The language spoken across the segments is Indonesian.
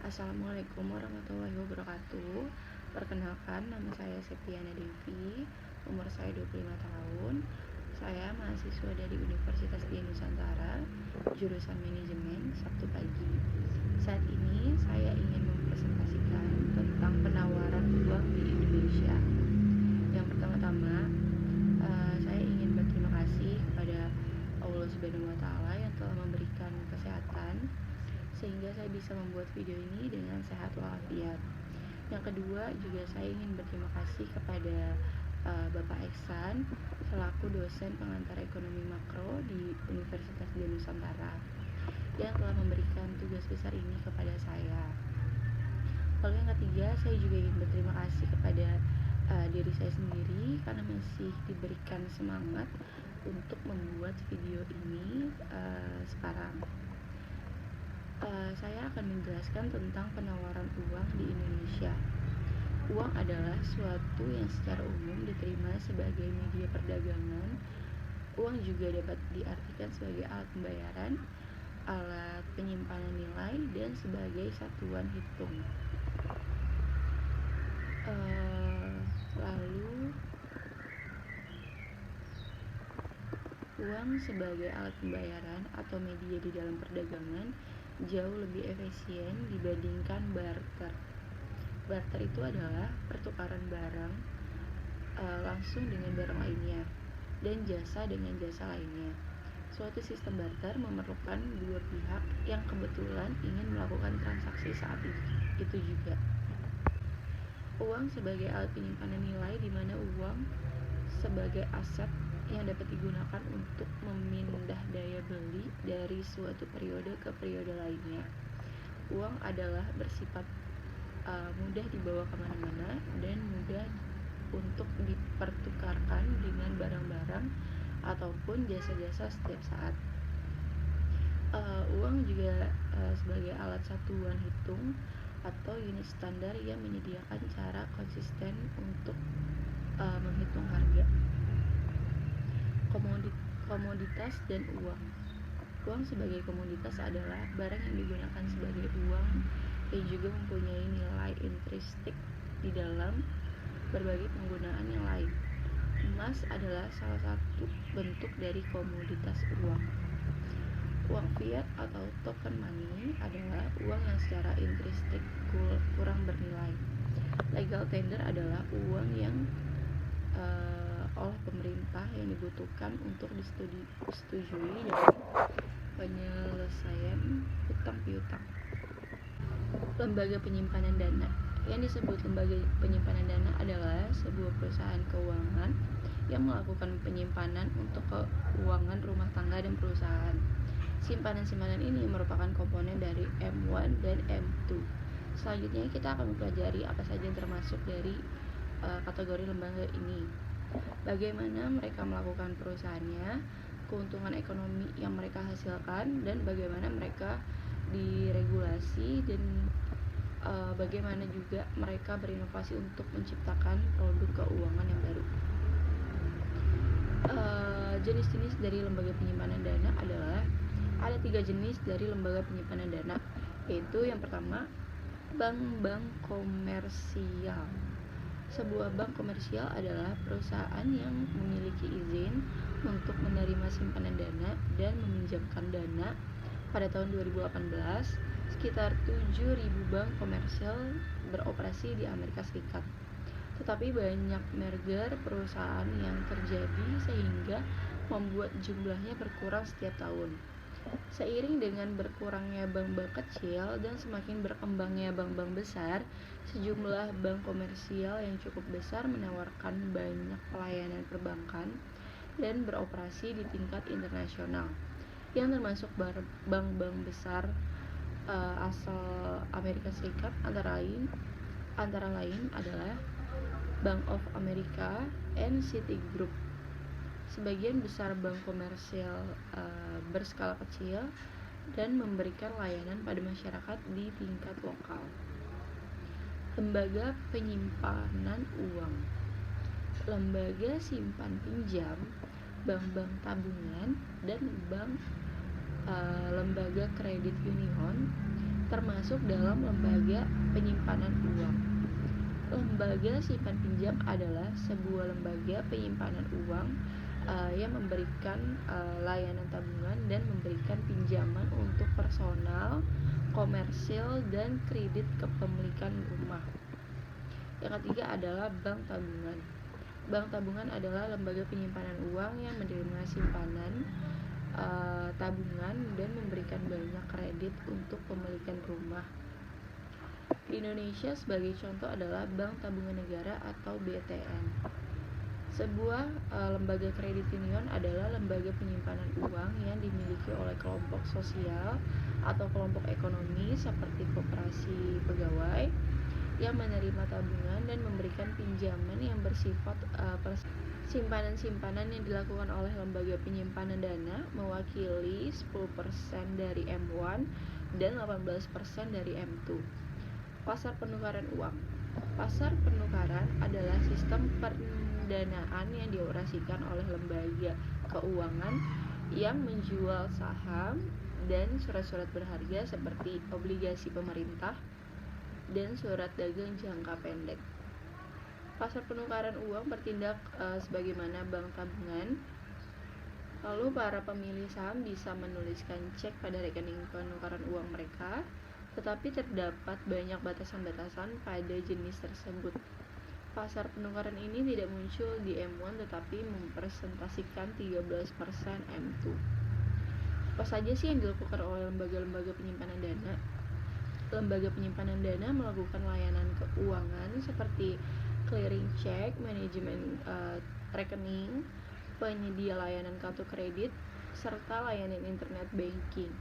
Assalamualaikum warahmatullahi wabarakatuh. Perkenalkan, nama saya Septiana Devi. Umur saya 25 tahun. Saya mahasiswa dari Universitas Dian Nusantara, jurusan manajemen, Sabtu pagi. Saat ini saya ingin mempresentasikan tentang penawaran uang di Indonesia. Yang pertama-tama, saya ingin berterima kasih kepada Allah Subhanahu wa Ta'ala yang telah memberikan kesehatan sehingga saya bisa membuat video ini dengan sehat walafiat. Yang kedua, juga saya ingin berterima kasih kepada Bapak Eksan selaku dosen pengantar ekonomi makro di Universitas Dian Nusantara yang telah memberikan tugas besar ini kepada saya. Lalu yang ketiga, saya juga ingin berterima kasih kepada diri saya sendiri karena masih diberikan semangat untuk membuat video ini sekarang. Saya akan menjelaskan tentang penawaran uang di Indonesia. Uang adalah suatu yang secara umum diterima sebagai media perdagangan. Uang juga dapat diartikan sebagai alat pembayaran, alat penyimpanan nilai, dan sebagai satuan hitung. Lalu uang sebagai alat pembayaran atau media di dalam perdagangan jauh lebih efisien dibandingkan barter. Barter itu adalah pertukaran barang langsung dengan barang lainnya dan jasa dengan jasa lainnya. Suatu sistem barter memerlukan dua pihak yang kebetulan ingin melakukan transaksi saat itu juga. Uang sebagai alat penyimpanan nilai, di mana uang sebagai aset yang dapat digunakan untuk memindah daya beli dari suatu periode ke periode lainnya. Uang adalah bersifat mudah dibawa kemana-mana dan mudah untuk dipertukarkan dengan barang-barang ataupun jasa-jasa setiap saat. Uang juga sebagai alat satuan hitung atau unit standar yang menyediakan cara konsisten untuk menghitung harga. Komoditas dan uang. Uang sebagai komoditas adalah barang yang digunakan sebagai uang yang juga mempunyai nilai intrinsik di dalam berbagai penggunaan yang lain. Emas adalah salah satu bentuk dari komoditas uang. Uang fiat atau token money adalah uang yang secara intrinsik kurang bernilai. Legal tender adalah uang yang oleh pemerintah yang dibutuhkan untuk disetujui dalam penyelesaian hutang piutang. Lembaga penyimpanan dana. Yang disebut lembaga penyimpanan dana adalah sebuah perusahaan keuangan yang melakukan penyimpanan untuk keuangan rumah tangga dan perusahaan. Simpanan-simpanan ini merupakan komponen dari M1 dan M2. Selanjutnya kita akan mempelajari apa saja yang termasuk dari kategori lembaga ini. Bagaimana mereka melakukan perusahaannya, keuntungan ekonomi yang mereka hasilkan, dan bagaimana mereka diregulasi, dan bagaimana juga mereka berinovasi untuk menciptakan produk keuangan yang baru. Jenis-jenis dari lembaga penyimpanan dana adalah ada 3 jenis dari lembaga penyimpanan dana, yaitu yang pertama, bank-bank komersial. Sebuah bank komersial adalah perusahaan yang memiliki izin untuk menerima simpanan dana dan meminjamkan dana. Pada tahun 2018, sekitar 7.000 bank komersial beroperasi di Amerika Serikat. Tetapi banyak merger perusahaan yang terjadi sehingga membuat jumlahnya berkurang setiap tahun. Seiring dengan berkurangnya bank-bank kecil dan semakin berkembangnya bank-bank besar, sejumlah bank komersial yang cukup besar menawarkan banyak pelayanan perbankan dan beroperasi di tingkat internasional, yang termasuk bank-bank besar asal Amerika Serikat antara lain adalah Bank of America and Citigroup. Sebagian besar bank komersial berskala kecil dan memberikan layanan pada masyarakat di tingkat lokal. Lembaga penyimpanan uang. Lembaga simpan pinjam, bank-bank tabungan, dan lembaga kredit union termasuk dalam lembaga penyimpanan uang. Lembaga simpan pinjam adalah sebuah lembaga penyimpanan uang yang memberikan layanan tabungan dan memberikan pinjaman untuk personal, komersil, dan kredit kepemilikan rumah. Yang ketiga adalah bank tabungan. Bank tabungan adalah lembaga penyimpanan uang yang menerima simpanan tabungan dan memberikan banyak kredit untuk pemilikan rumah. Di Indonesia sebagai contoh adalah Bank Tabungan Negara atau BTN. Sebuah lembaga kredit union adalah lembaga penyimpanan uang yang dimiliki oleh kelompok sosial atau kelompok ekonomi seperti koperasi pegawai yang menerima tabungan dan memberikan pinjaman yang bersifat simpanan-simpanan yang dilakukan oleh lembaga penyimpanan dana mewakili 10% dari M1 dan 18% dari M2. Pasar penukaran uang. Pasar penukaran adalah sistem pendanaan yang dioperasikan oleh lembaga keuangan yang menjual saham dan surat-surat berharga seperti obligasi pemerintah dan surat dagang jangka pendek. Pasar penukaran uang bertindak sebagaimana bank tabungan. Lalu para pemilik saham bisa menuliskan cek pada rekening penukaran uang mereka, tetapi terdapat banyak batasan-batasan pada jenis tersebut. Pasar penukaran ini tidak muncul di M1 tetapi mempresentasikan 13% M2. Apa saja sih yang dilakukan oleh lembaga-lembaga penyimpanan dana? Lembaga penyimpanan dana melakukan layanan keuangan seperti clearing cek, manajemen rekening, penyedia layanan kartu kredit, serta layanan internet banking,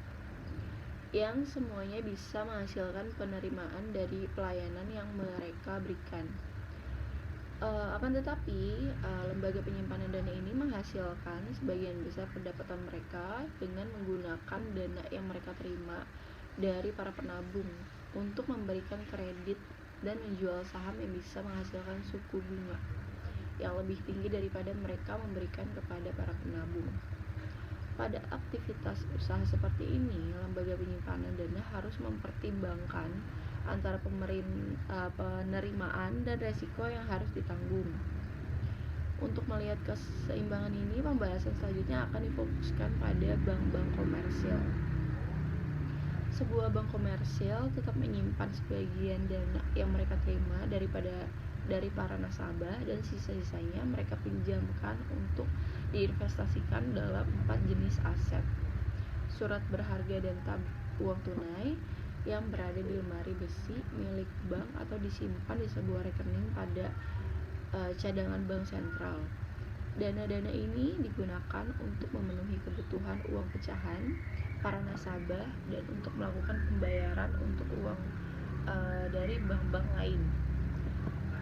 yang semuanya bisa menghasilkan penerimaan dari pelayanan yang mereka berikan. Akan tetapi, lembaga penyimpanan dana ini menghasilkan sebagian besar pendapatan mereka dengan menggunakan dana yang mereka terima dari para penabung untuk memberikan kredit dan menjual saham yang bisa menghasilkan suku bunga yang lebih tinggi daripada mereka memberikan kepada para penabung. Pada aktivitas usaha seperti ini, lembaga penyimpanan dana harus mempertimbangkan antara penerimaan dan resiko yang harus ditanggung. Untuk melihat keseimbangan ini, pembahasan selanjutnya akan difokuskan pada bank-bank komersil. Sebuah bank komersil tetap menyimpan sebagian dana yang mereka terima dari para nasabah dan sisa-sisanya mereka pinjamkan untuk diinvestasikan dalam 4 jenis aset: surat berharga dan uang tunai yang berada di lemari besi milik bank atau disimpan di sebuah rekening pada cadangan bank sentral. Dana-dana ini digunakan untuk memenuhi kebutuhan uang pecahan para nasabah dan untuk melakukan pembayaran untuk uang dari bank-bank lain.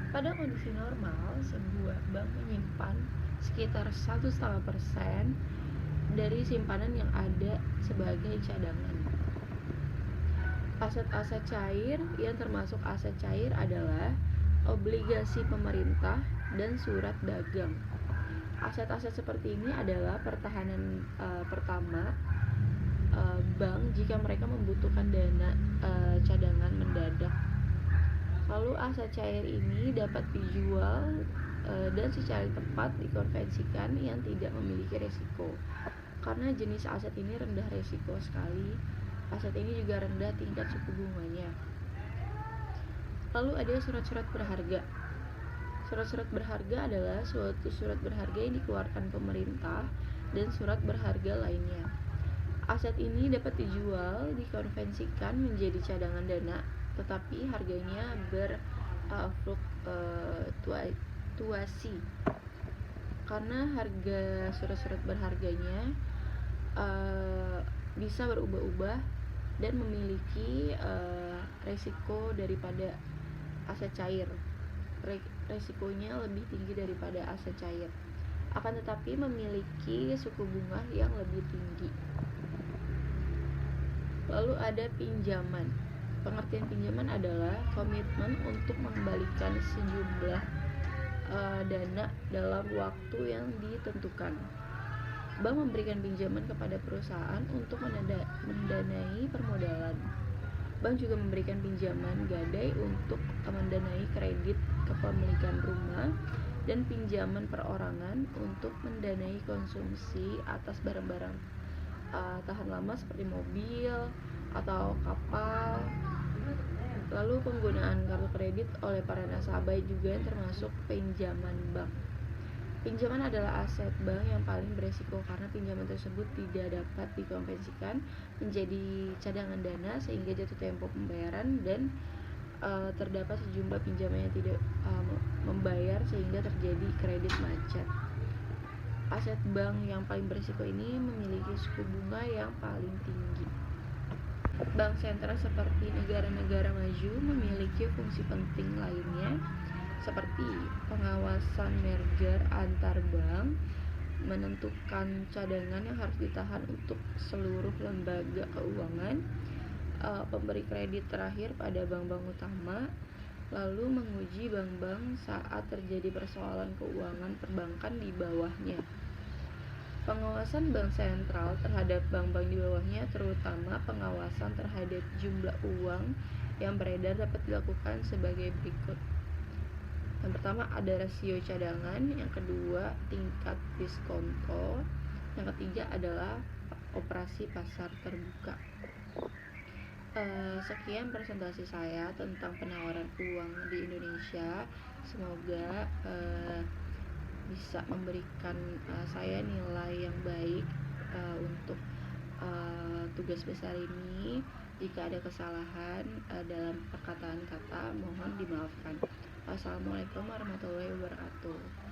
Pada kondisi normal, sebuah bank menyimpan sekitar 1,5% dari simpanan yang ada sebagai cadangan. Aset-aset cair yang termasuk aset cair adalah obligasi pemerintah dan surat dagang. Aset-aset seperti ini adalah pertahanan pertama bank jika mereka membutuhkan dana cadangan mendadak. Lalu aset cair ini dapat dijual dan secara tepat dikonversikan yang tidak memiliki resiko. Karena jenis aset ini rendah resiko sekali, aset ini juga rendah tingkat suku bunganya. Lalu ada surat-surat berharga. Surat-surat berharga adalah suatu surat berharga yang dikeluarkan pemerintah dan surat berharga lainnya. Aset ini dapat dijual, dikonversikan menjadi cadangan dana, tetapi harganya berfluktuasi karena harga surat-surat berharganya bisa berubah-ubah dan memiliki resiko daripada aset cair. Resikonya lebih tinggi daripada aset cair, akan tetapi memiliki suku bunga yang lebih tinggi. Lalu ada pinjaman. Pengertian pinjaman adalah komitmen untuk mengembalikan sejumlah dana dalam waktu yang ditentukan. Bank memberikan pinjaman kepada perusahaan untuk mendanai permodalan. Bank juga memberikan pinjaman gadai untuk mendanai kredit kepemilikan rumah dan pinjaman perorangan untuk mendanai konsumsi atas barang-barang tahan lama seperti mobil atau kapal. Lalu penggunaan kartu kredit oleh para nasabah juga termasuk pinjaman bank. Pinjaman adalah aset bank yang paling beresiko karena pinjaman tersebut tidak dapat dikonversikan menjadi cadangan dana sehingga jatuh tempo pembayaran dan terdapat sejumlah pinjaman yang tidak membayar sehingga terjadi kredit macet. Aset bank yang paling berisiko ini memiliki suku bunga yang paling tinggi. Bank sentral seperti negara-negara maju memiliki fungsi penting lainnya seperti pengawasan merger antar bank, menentukan cadangan yang harus ditahan untuk seluruh lembaga keuangan, pemberi kredit terakhir pada bank-bank utama, lalu menguji bank-bank saat terjadi persoalan keuangan perbankan di bawahnya. Pengawasan bank sentral terhadap bank-bank di bawahnya, terutama pengawasan terhadap jumlah uang yang beredar, dapat dilakukan sebagai berikut. Yang pertama ada rasio cadangan, yang kedua tingkat diskonto, yang ketiga adalah operasi pasar terbuka. Sekian presentasi saya tentang penawaran uang di Indonesia. Semoga bisa memberikan saya nilai yang baik untuk tugas besar ini. Jika ada kesalahan dalam perkataan kata, mohon dimaafkan. Assalamualaikum warahmatullahi wabarakatuh.